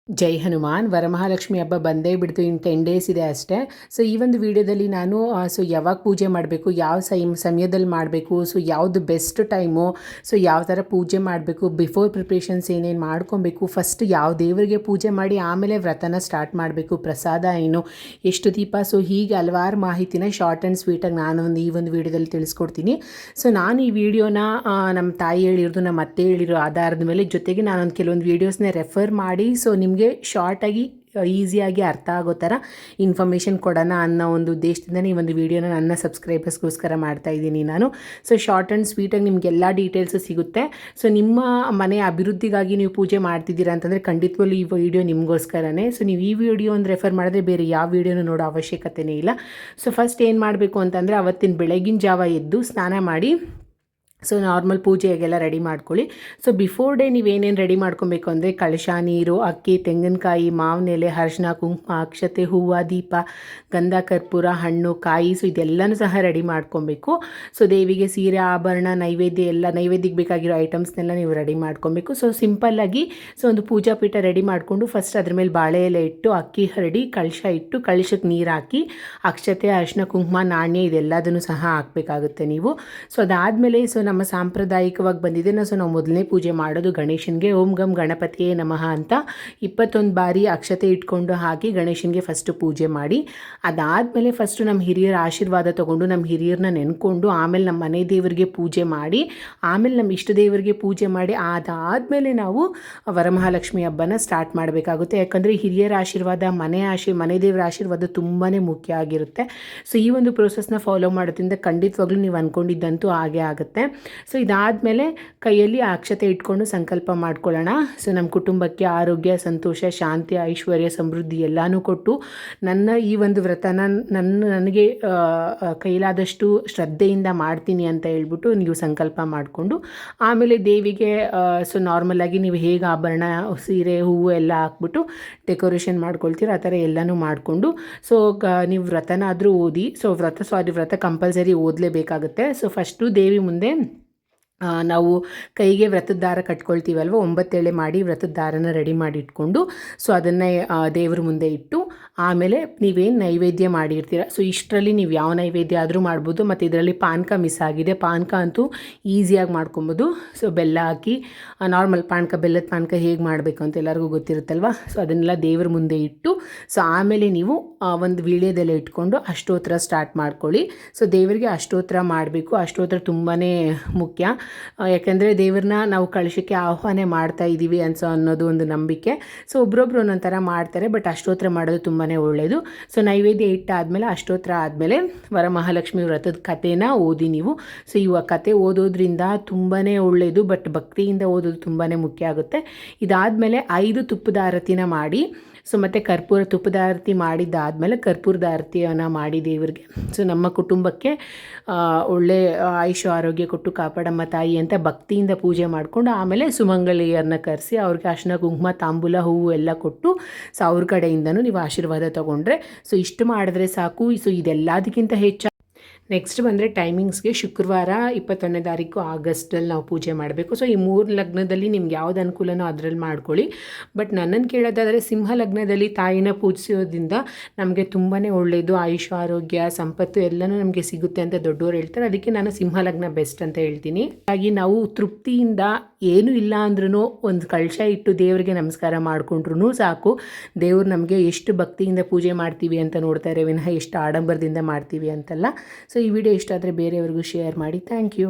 ಜೈ ಹನುಮಾನ್. ವರಮಹಾಲಕ್ಷ್ಮಿ ಹಬ್ಬ ಬಂದೇ ಬಿಡ್ತು, ಇನ್ನು 10 ಡೇಸ್ ಇದೆ ಅಷ್ಟೇ. ಸೊ ಈ ಒಂದು ವಿಡಿಯೋದಲ್ಲಿ ನಾನು ಯಾವಾಗ ಪೂಜೆ ಮಾಡಬೇಕು, ಯಾವ ಸಮಯದಲ್ಲಿ ಮಾಡಬೇಕು, ಸೊ ಯಾವುದು ಬೆಸ್ಟ್ ಟೈಮು, ಸೊ ಯಾವ ಥರ ಪೂಜೆ ಮಾಡಬೇಕು, ಬಿಫೋರ್ ಪ್ರಿಪ್ರೇಷನ್ಸ್ ಏನೇನು ಮಾಡ್ಕೊಬೇಕು, ಫಸ್ಟ್ ಯಾವ ದೇವರಿಗೆ ಪೂಜೆ ಮಾಡಿ ಆಮೇಲೆ ವ್ರತನ ಸ್ಟಾರ್ಟ್ ಮಾಡಬೇಕು, ಪ್ರಸಾದ ಏನು, ಎಷ್ಟು ದೀಪ, ಸೊ ಹೀಗೆ ಹಲವಾರು ಮಾಹಿತಿನ ಶಾರ್ಟ್ ಆ್ಯಂಡ್ ಸ್ವೀಟಾಗಿ ನಾನು ಈ ಒಂದು ವಿಡಿಯೋದಲ್ಲಿ ತಿಳಿಸ್ಕೊಡ್ತೀನಿ. ಸೊ ನಾನು ಈ ವಿಡಿಯೋನ ನಮ್ಮ ತಾಯಿ ಹೇಳಿರೋದು, ನಮ್ಮ ಅತ್ತೆ ಹೇಳಿರೋ ಆಧಾರದ ಮೇಲೆ, ಜೊತೆಗೆ ನಾನೊಂದು ಕೆಲವೊಂದು ವೀಡಿಯೋಸ್ನ ರೆಫರ್ ಮಾಡಿ ಸೊ ನಿಮಗೆ ಶಾರ್ಟಾಗಿ ಈಸಿಯಾಗಿ ಅರ್ಥ ಆಗೋ ಥರ ಇನ್ಫಾರ್ಮೇಷನ್ ಕೊಡೋಣ ಅನ್ನೋ ಒಂದು ಉದ್ದೇಶದಿಂದ ಈ ಒಂದು ವೀಡಿಯೋನ ನನ್ನ ಸಬ್ಸ್ಕ್ರೈಬರ್ಸ್ಗೋಸ್ಕರ ಮಾಡ್ತಾ ಇದ್ದೀನಿ ನಾನು. ಸೊ ಶಾರ್ಟ್ ಆ್ಯಂಡ್ ಸ್ವೀಟಾಗಿ ನಿಮಗೆಲ್ಲ ಡೀಟೇಲ್ಸು ಸಿಗುತ್ತೆ. ಸೊ ನಿಮ್ಮ ಮನೆ ಅಭಿವೃದ್ಧಿಗಾಗಿ ನೀವು ಪೂಜೆ ಮಾಡ್ತಿದ್ದೀರಾ ಅಂತಂದರೆ ಖಂಡಿತವಾಗ್ಲೂ ಈ ವಿಡಿಯೋ ನಿಮಗೋಸ್ಕರನೇ. ಸೊ ನೀವು ಈ ವಿಡಿಯೋ ಒಂದು ರೆಫರ್ ಮಾಡಿದ್ರೆ ಬೇರೆ ಯಾವ ವಿಡಿಯೋನೂ ನೋಡೋ ಅವಶ್ಯಕತೆಯೇ ಇಲ್ಲ. ಸೊ ಫಸ್ಟ್ ಏನು ಮಾಡಬೇಕು ಅಂತಂದರೆ ಅವತ್ತಿನ ಬೆಳಗಿನ ಜಾವ ಎದ್ದು ಸ್ನಾನ ಮಾಡಿ ಸೊ ನಾರ್ಮಲ್ ಪೂಜೆಗೆಲ್ಲ ರೆಡಿ ಮಾಡ್ಕೊಳ್ಳಿ. ಸೊ ಬಿಫೋರ್ ಡೇ ನೀವೇನೇನು ರೆಡಿ ಮಾಡ್ಕೊಬೇಕು ಅಂದರೆ ಕಳಶ, ನೀರು, ಅಕ್ಕಿ, ತೆಂಗಿನಕಾಯಿ, ಮಾವಿನ ಎಲೆ, ಅರಿಶಿನ, ಕುಂಕುಮ, ಅಕ್ಷತೆ, ಹೂವು, ದೀಪ, ಗಂಧ, ಕರ್ಪೂರ, ಹಣ್ಣು, ಕಾಯಿ, ಸೊ ಇದೆಲ್ಲನೂ ಸಹ ರೆಡಿ ಮಾಡ್ಕೊಬೇಕು. ಸೊ ದೇವಿಗೆ ಸೀರೆ, ಆಭರಣ, ನೈವೇದ್ಯ ಎಲ್ಲ ನೈವೇದ್ಯಕ್ಕೆ ಬೇಕಾಗಿರೋ ಐಟಮ್ಸ್ನೆಲ್ಲ ನೀವು ರೆಡಿ ಮಾಡ್ಕೊಬೇಕು. ಸೊ ಸಿಂಪಲ್ಲಾಗಿ ಸೊ ಒಂದು ಪೂಜಾ ಪೀಠ ರೆಡಿ ಮಾಡಿಕೊಂಡು ಫಸ್ಟ್ ಅದ್ರ ಮೇಲೆ ಬಾಳೆ ಎಲೆ ಇಟ್ಟು, ಅಕ್ಕಿ ಹರಡಿ, ಕಳಶ ಇಟ್ಟು, ಕಳಶಕ್ಕೆ ನೀರು ಹಾಕಿ, ಅಕ್ಷತೆ, ಅರಿಶಿನ, ಕುಂಕುಮ, ನಾಣ್ಯ ಇದೆಲ್ಲದನ್ನು ಸಹ ಹಾಕಬೇಕಾಗುತ್ತೆ ನೀವು. ಸೊ ಅದಾದಮೇಲೆ ಸೊ ನಮ್ಮ ಸಾಂಪ್ರದಾಯಿಕವಾಗಿ ಬಂದಿದೆ ಸೊ ನಾವು ಮೊದಲನೇ ಪೂಜೆ ಮಾಡೋದು ಗಣೇಶನಿಗೆ ಓಂ ಗಂ ಗಣಪತಿಯೇ ನಮಃ ಅಂತ 21 ಬಾರಿ ಅಕ್ಷತೆ ಇಟ್ಕೊಂಡು ಹಾಕಿ ಗಣೇಶನಿಗೆ ಫಸ್ಟು ಪೂಜೆ ಮಾಡಿ, ಅದಾದಮೇಲೆ ಫಸ್ಟು ನಮ್ಮ ಹಿರಿಯರ ಆಶೀರ್ವಾದ ತೊಗೊಂಡು ನಮ್ಮ ಹಿರಿಯರನ್ನ ನೆನ್ಕೊಂಡು ಆಮೇಲೆ ನಮ್ಮ ಮನೆ ದೇವರಿಗೆ ಪೂಜೆ ಮಾಡಿ, ಆಮೇಲೆ ನಮ್ಮ ಇಷ್ಟ ದೇವರಿಗೆ ಪೂಜೆ ಮಾಡಿ, ಅದಾದಮೇಲೆ ನಾವು ವರಮಹಾಲಕ್ಷ್ಮಿ ಹಬ್ಬನ ಸ್ಟಾರ್ಟ್ ಮಾಡಬೇಕಾಗುತ್ತೆ. ಯಾಕಂದರೆ ಹಿರಿಯರ ಆಶೀರ್ವಾದ, ಮನೆ ದೇವರ ಆಶೀರ್ವಾದ ತುಂಬಾ ಮುಖ್ಯ ಆಗಿರುತ್ತೆ. ಸೊ ಈ ಒಂದು ಪ್ರೋಸೆಸ್ನ ಫಾಲೋ ಮಾಡೋದ್ರಿಂದ ಖಂಡಿತವಾಗ್ಲೂ ನೀವು ಅಂದ್ಕೊಂಡಿದ್ದಂತೂ ಹಾಗೇ ಆಗುತ್ತೆ. ಸೊ ಇದಾದಮೇಲೆ ಕೈಯಲ್ಲಿ ಅಕ್ಷತೆ ಇಟ್ಕೊಂಡು ಸಂಕಲ್ಪ ಮಾಡ್ಕೊಳ್ಳೋಣ. ಸೊ ನಮ್ಮ ಕುಟುಂಬಕ್ಕೆ ಆರೋಗ್ಯ, ಸಂತೋಷ, ಶಾಂತಿ, ಐಶ್ವರ್ಯ, ಸಮೃದ್ಧಿ ಎಲ್ಲನೂ ಕೊಟ್ಟು ನನ್ನ ಈ ಒಂದು ವ್ರತನ ನನಗೆ ಕೈಲಾದಷ್ಟು ಶ್ರದ್ಧೆಯಿಂದ ಮಾಡ್ತೀನಿ ಅಂತ ಹೇಳ್ಬಿಟ್ಟು ನೀವು ಸಂಕಲ್ಪ ಮಾಡಿಕೊಂಡು ಆಮೇಲೆ ದೇವಿಗೆ ಸೊ ನಾರ್ಮಲಾಗಿ ನೀವು ಹೇಗೆ ಆಭರಣ, ಸೀರೆ, ಹೂವು ಎಲ್ಲ ಹಾಕ್ಬಿಟ್ಟು ಡೆಕೋರೇಷನ್ ಮಾಡ್ಕೊಳ್ತೀರ ಆ ಥರ ಎಲ್ಲನೂ ಮಾಡಿಕೊಂಡು ಸೊ ನೀವು ವ್ರತನಾದರೂ ಓದಿ. ಸೊ ವ್ರತ ಕಂಪಲ್ಸರಿ ಓದಲೇಬೇಕಾಗುತ್ತೆ. ಸೊ ಫಸ್ಟು ದೇವಿ ಮುಂದೆ ನಾವು ಕೈಗೆ ವ್ರತದ ದಾರ ಕಟ್ಕೊಳ್ತೀವಲ್ವ, 9 ಎಳೆ ಮಾಡಿ ವ್ರತದ ದಾರನ ರೆಡಿ ಮಾಡಿ ಇಟ್ಕೊಂಡು ಸೊ ಅದನ್ನೇ ದೇವ್ರ ಮುಂದೆ ಇಟ್ಟು ಆಮೇಲೆ ನೀವೇನು ನೈವೇದ್ಯ ಮಾಡಿರ್ತೀರ ಸೊ ಇಷ್ಟರಲ್ಲಿ ನೀವು ಯಾವ ನೈವೇದ್ಯ ಆದರೂ ಮಾಡ್ಬೋದು. ಮತ್ತು ಇದರಲ್ಲಿ ಪಾನಕ ಮಿಸ್ ಆಗಿದೆ, ಪಾನಕ ಅಂತೂ ಈಸಿಯಾಗಿ ಮಾಡ್ಕೊಬೋದು. ಸೊ ಬೆಲ್ಲ ಹಾಕಿ ನಾರ್ಮಲ್ ಪಾನಕ, ಬೆಲ್ಲದ ಪಾನಕ ಹೇಗೆ ಮಾಡಬೇಕು ಅಂತ ಎಲ್ಲರಿಗೂ ಗೊತ್ತಿರುತ್ತಲ್ವ. ಸೊ ಅದನ್ನೆಲ್ಲ ದೇವ್ರ ಮುಂದೆ ಇಟ್ಟು ಸೊ ಆಮೇಲೆ ನೀವು ಒಂದು ವೀಳ್ಯದೆಲೆ ಇಟ್ಕೊಂಡು ಅಷ್ಟೋತ್ರ ಸ್ಟಾರ್ಟ್ ಮಾಡ್ಕೊಳ್ಳಿ. ಸೊ ದೇವರಿಗೆ ಅಷ್ಟೋತ್ರ ಮಾಡಬೇಕು. ಅಷ್ಟೋತ್ರ ತುಂಬಾ ಮುಖ್ಯ. ಯಾಕೆಂದರೆ ದೇವ್ರನ್ನ ನಾವು ಕಳಶಕ್ಕೆ ಆಹ್ವಾನ ಮಾಡ್ತಾ ಇದ್ದೀವಿ ಅನ್ನೋದು ಒಂದು ನಂಬಿಕೆ. ಸೊ ಒಬ್ಬರೊಬ್ರು ಒಂದೊಂಥರ ಮಾಡ್ತಾರೆ, ಬಟ್ ಅಷ್ಟೋತ್ರ ಮಾಡೋದು ತುಂಬಾ ಒಳ್ಳೆಯದು. ಸೊ ನೈವೇದ್ಯ ಇಟ್ಟಾದಮೇಲೆ ಅಷ್ಟೋತ್ರ ಆದಮೇಲೆ ವರಮಹಾಲಕ್ಷ್ಮಿ ವ್ರತದ ಕಥೆನ ಓದಿ ನೀವು. ಸೊ ಇವಾಗ ಕತೆ ಓದೋದ್ರಿಂದ ತುಂಬಾ ಒಳ್ಳೆಯದು, ಬಟ್ ಭಕ್ತಿಯಿಂದ ಓದೋದು ತುಂಬಾ ಮುಖ್ಯ ಆಗುತ್ತೆ. ಇದಾದಮೇಲೆ 5 ತುಪ್ಪದ ಆರತಿನ ಮಾಡಿ ಸೊ ಮತ್ತು ಕರ್ಪೂರ, ತುಪ್ಪದ ಆರತಿ ಮಾಡಿದ್ದಾದಮೇಲೆ ಕರ್ಪೂರದ ಆರತಿಯನ್ನು ಮಾಡಿ ದೇವರಿಗೆ ಸೊ ನಮ್ಮ ಕುಟುಂಬಕ್ಕೆ ಒಳ್ಳೆ ಆಯುಷ್ ಆರೋಗ್ಯ ಕೊಟ್ಟು ಕಾಪಾಡಮ್ಮ ತಾಯಿ ಅಂತ ಭಕ್ತಿಯಿಂದ ಪೂಜೆ ಮಾಡಿಕೊಂಡು ಆಮೇಲೆ ಸುಮಂಗಲಿಯರನ್ನ ಕರೆಸಿ ಅವ್ರಿಗೆ ಅರಿಶಿನ, ಕುಂಕುಮ, ತಾಂಬೂಲ, ಹೂವು ಎಲ್ಲ ಕೊಟ್ಟು ಸೊ ಅವ್ರ ಕಡೆಯಿಂದನೂ ನೀವು ಆಶೀರ್ವಾದ ತೊಗೊಂಡ್ರೆ ಸೊ ಇಷ್ಟು ಮಾಡಿದ್ರೆ ಸಾಕು. ಸೊ ಇದೆಲ್ಲದಕ್ಕಿಂತ ಹೆಚ್ಚು ನೆಕ್ಸ್ಟ್ ಬಂದರೆ ಟೈಮಿಂಗ್ಸ್ಗೆ ಶುಕ್ರವಾರ 21ನೇ ತಾರೀಕು ಆಗಸ್ಟಲ್ಲಿ ನಾವು ಪೂಜೆ ಮಾಡಬೇಕು. ಸೊ ಈ 3 ಲಗ್ನದಲ್ಲಿ ನಿಮ್ಗೆ ಯಾವ್ದು ಅನುಕೂಲನೋ ಅದರಲ್ಲಿ ಮಾಡ್ಕೊಳ್ಳಿ. ಬಟ್ ನನ್ನನ್ನು ಕೇಳೋದಾದರೆ ಸಿಂಹ ಲಗ್ನದಲ್ಲಿ ತಾಯಿನ ಪೂಜಿಸೋದ್ರಿಂದ ನಮಗೆ ತುಂಬಾ ಒಳ್ಳೆಯದು, ಆಯುಷ್, ಆರೋಗ್ಯ, ಸಂಪತ್ತು ಎಲ್ಲನೂ ನಮಗೆ ಸಿಗುತ್ತೆ ಅಂತ ದೊಡ್ಡವರು ಹೇಳ್ತಾರೆ. ಅದಕ್ಕೆ ನಾನು ಸಿಂಹ ಲಗ್ನ ಬೆಸ್ಟ್ ಅಂತ ಹೇಳ್ತೀನಿ. ಹಾಗಾಗಿ ನಾವು ತೃಪ್ತಿಯಿಂದ ಏನೂ ಇಲ್ಲ ಅಂದ್ರೂ ಒಂದು ಕಳಶ ಇಟ್ಟು ದೇವರಿಗೆ ನಮಸ್ಕಾರ ಮಾಡಿಕೊಂಡ್ರೂ ಸಾಕು. ದೇವ್ರು ನಮಗೆ ಎಷ್ಟು ಭಕ್ತಿಯಿಂದ ಪೂಜೆ ಮಾಡ್ತೀವಿ ಅಂತ ನೋಡ್ತಾರೆ ವಿನಃ ಎಷ್ಟು ಆಡಂಬರದಿಂದ ಮಾಡ್ತೀವಿ ಅಂತಲ್ಲ. ಸೊ ಈ ವಿಡಿಯೋ ಇಷ್ಟ ಆದರೆ ಬೇರೆಯವ್ರಿಗೂ ಶೇರ್ ಮಾಡಿ. Thank you.